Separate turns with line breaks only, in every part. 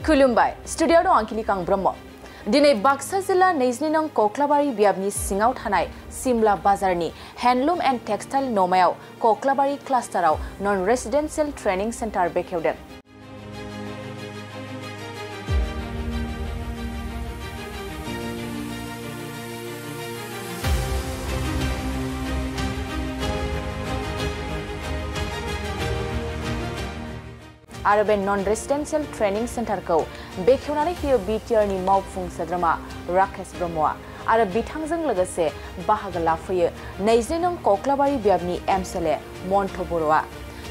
खुलुमबाय स्टुडियो दं आंखिलिकां ब्रह्म दिनै बाक्सा जिल्ला 22 नं कक्लाबारि बियाबनि सिङाव थानाय सिमला बाजारनि हैंडलूम एंड टेक्सटाइल नमायाव कक्लाबारि क्लास्टाराव नन रेसिडेंशियल ट्रेनिंग सेंटर बेखेवदों। आरो बे नन रेसिडेंशियल ट्रेनिंग सेंटर को बेखेवनानै होयो बीटीआर नि मावफुं सोद्रोमा राकेश ब्रह्मआ आरो बिथांजों लोगोसे बाहागो लाफैयो 22 नं कक्लाबारि बियाबनि एमएलए मन्थ बर'आ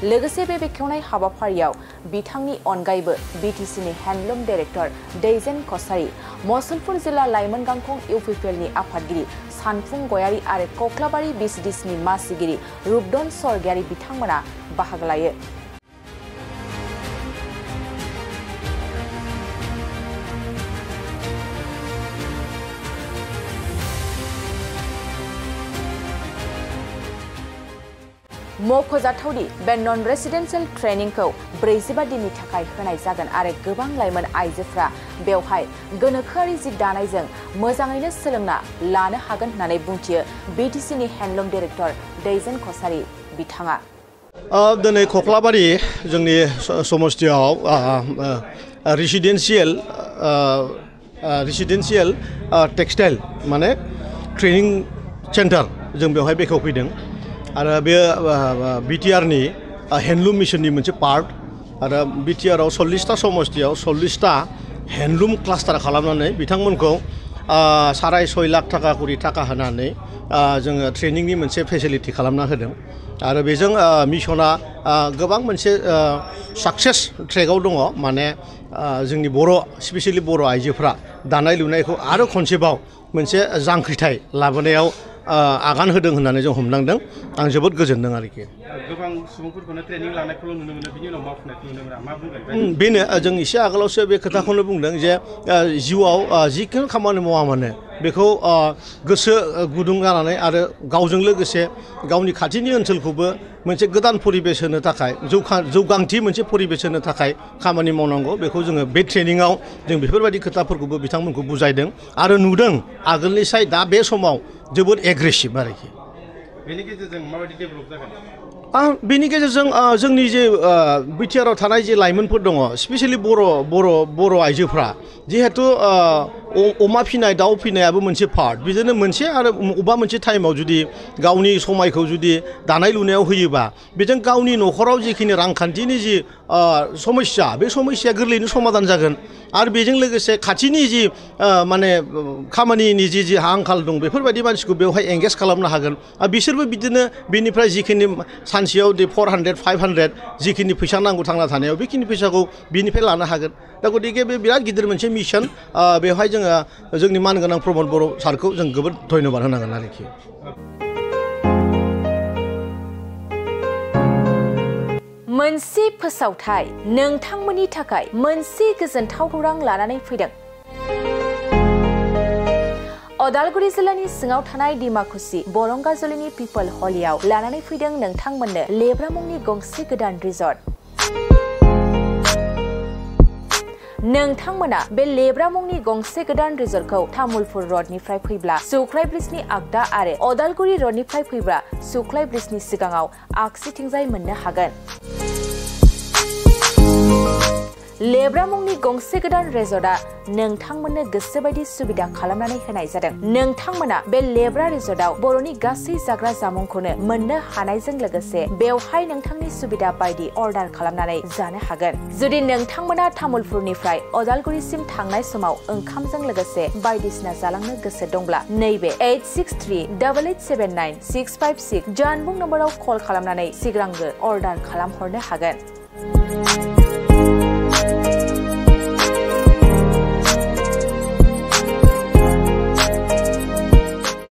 लोगोसे बे बेखेवनाय हाबाफारियाव बिथांनि अनगायैबो बीटीसी नि हैंडलूम डायरेक्टर दैजेन कसारी मसलपुर जिल्ला लाइमोन गांखं इउपिपिएल नि आफादगिरि सानफुं गयारी आरो कक्लाबारि बीसीडीसी नि मासिगिरि रुपदन सरगियारी बिथांमोना बाहागो लायो। मख'जाथावदि बे नन रेसिडेंशियल ट्रेनिंग को 45 दिननि थाखाय होनाय जागोन आरो गोबां लाइमोन आइजोफ्रा बेवहाय गोनोखोआरि जि दानायजों मोजाङैनो सोलोंना लानो हागोन होननानै बुंथियो बीटीसी नि हैंडलूम डायरेक्टर दैजेन कसारी बिथाङा।
दिनै कक्लाबारि जोंनि समस्थियाव रेसिडेंशियल टेक्सटाइल माने ट्रेनिंग सेंटर जों बेवहाय बेखेवफैदों आरो बे बीटीआर नि हैंडलूम मिशन नि मोनसे पार्ट आरो बीटीआर आव 40 टा समस्थियाव 40 टा हैंडलूम क्लास्टार खालामनानै बिथांमोनखौ 6.5 लाख टाका कोटी टाका होनानै जोङो ट्रेनिंनि मोनसे फेसिलिटी खालामना होदों आरो बेजों मिशना गोबां मोनसे सक्सेस ट्रेकआव दङ माने जोंनि स्पेशली बर' आइजोफ्रा दानाय लुनायखौ आरो खनसेबाव मोनसे जांख्रिथाय लाबोनायाव आगान होदों होननानै जों हमदांदों आं जोबोद गोजोनदों आरोखि।
गोबां सुबुंफोरखौनो ट्रेनिं लानायखौल' नुनो मोनो बिनि उनाव मावफुंनायखौ नुनो मोना मा बुंगोन
बेनो जों एसे आगोलावसो बे खोथाखौनो बुंदों जे जिउआव जिखुनु खामानि मावा मानो बेखौ गोसो गुदुं जानानै आरो गावजों लोगोसे गावनि खाथिनि ओनसोलखौबो मोनसे गोदान परिबेस होनो थाखाय जौगांथि मोनसे परिबेस होनो थाखाय खामानि मावनांगौ बेखौ जोङो बे ट्रेनिंआव जों बेफोरबायदि खोथाफोरखौबो बिथांमोनखौ बुजायदों आरो नुदों आगोलनिसाय दा बे समाव जोबोद एग्रेसिभ आरोखि।
बेनि गेजेरजों माबायदि डेभेलप जागोन?
बेनि गेजेरजों जोंनि जे बीटीआर आव थानाय जे लाइमोनफोर दङ स्पेशली बर' आइजोफ्रा जिहेतु अमा फिनाय दाउ फिनायाबो मोनसे पार्ट बिदिनो मोनसे आरो अबा मोनसे टाइमाव जुदि गावनि समायखौ जुदि दानाय लुनायाव होयोबा बेजों गावनि न'खराव जिखिनि रांखान्थिनि जि समस्या बे समस्याया गोरलैनो समाधान जागोन आरो बेजों लोगोसे खाथिनि जि माने खामानिनि जि आंखाल दं बेफोरबायदि मानसिखौ बेवहाय एंगेज खालामनो हागोन आरो बिसोरबो बिदिनो बेनिफ्राय जिखिनि सानसेयाव 400-500 जिखिनि फैसा नांगौ थांना थानायाव बेखिनि फैसाखौ बिनिफ्राय लानो हागोन दा गतिके बे बिराद गिदिर मोनसे मिशन बेवहाय जोङो जोंनि मानगोनां प्रमद बर' सारखौ जों जोबोद धन्यबाद होनांगोन आरोखि।
मोनसे फोसावथाय नोंथांमोननि थाखाय मोनसे गोजोनथाव खौरां लानानै फैदों। अदालगुरि जिल्लानि सिङाव थानाय डिमाकुसि बरंगाजुलिनि पिपल हलियाव लानानै फैदों नोंथांमोननो लेब्रा मुंनि गंसे गोदान रिजर्ट। नोंथांमोना बे लेब्रा मुंनि गंसे गोदान रिजर्टखौ तामुलपुर रडनिफ्राय फैब्ला सुख्लाय ब्रिजनि आगदा आरो अदालगुरि रडनिफ्राय फैब्ला सुख्लाय ब्रिजनि सिगाङाव आगसिथिंजाय मोननो हागोन। लेब्रा मुंनि गंसे गोदान रिजर्टआ नोंथांमोननो गोसोबायदि सुबिदा खालामनानै होनाय जादों। नोंथांमोना बे लेब्रा रिजर्टआव बर'नि गासै जाग्रा जामुंखौनो मोननो हानायजों लोगोसे बेवहाय नोंथांनि सुबिदा बायदि अर्डार खालामनानै जानो हागोन। जुदि नोंथांमोना तामुलपुरनिफ्राय अदालगुरिसिम थांनाय समाव ओंखामजों लोगोसे बायदिसिना जालांनो गोसो दंब्ला नैबे 8638879656 जानबुं नम्बराव कल खालामनानै सिगांग्रो अर्डार खालामहरनो हागोन।